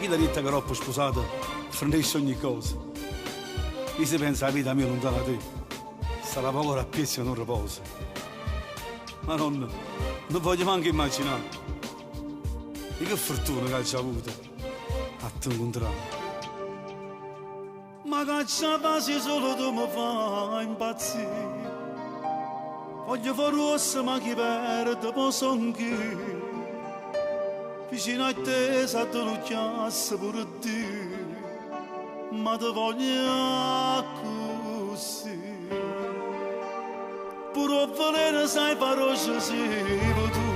chi da ritta che troppo sposato fornisce ogni cosa. Chi si pensa la vita mia lontana da te, sta la paura a piezza e non riposa. Ma non voglio neanche immaginare di che fortuna che hai avuto a te incontrare. Ma che c'è base solo tu mi fai impazzire. Voglio fare rossa ma chi perde posso anch'io. Vicino a te sa te lo chiasse pure te. Ma te voglio così. Pure volere sai parole sei tu.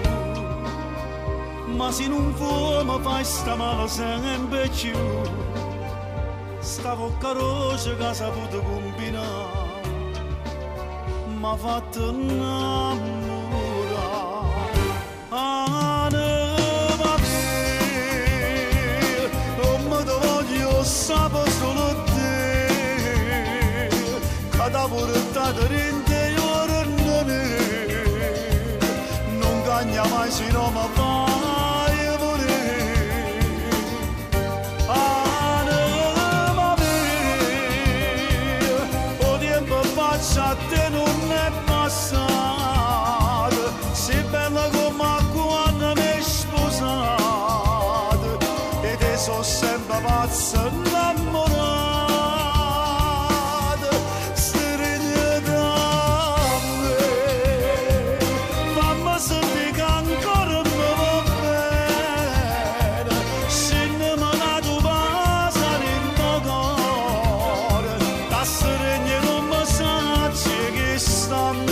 Ma se non vuoi mi fai sta male sempre più. Stavo caroce che ha saputo combinare, m'ha fatto innamorare. Anima mia, non mi te voglio sapere solo te, che t'ha portato l'interiore in me, non cagna mai se non mi fai volere. A te non è passato, sei bella come quando mi hai sposato, e te sono sempre pazza innamorata. Stringi da me, fammi sentire che ancora mi va bene, se ne me la tu passa in tuo cuore, da stringi non mi sa che stanno.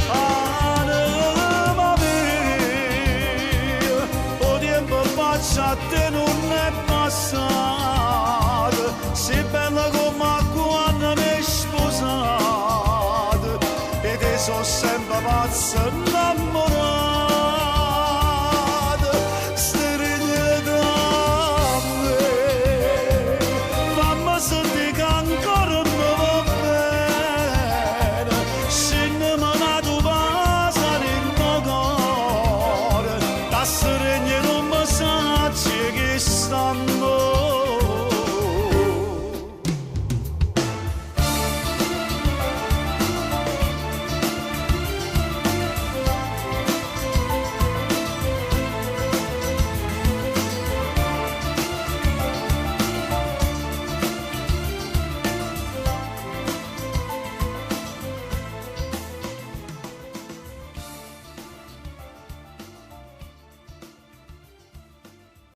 Anima mia, o tempo passa a te non è passato, sei bella come quando mi hai sposato, e te sono sempre pazza innamorata.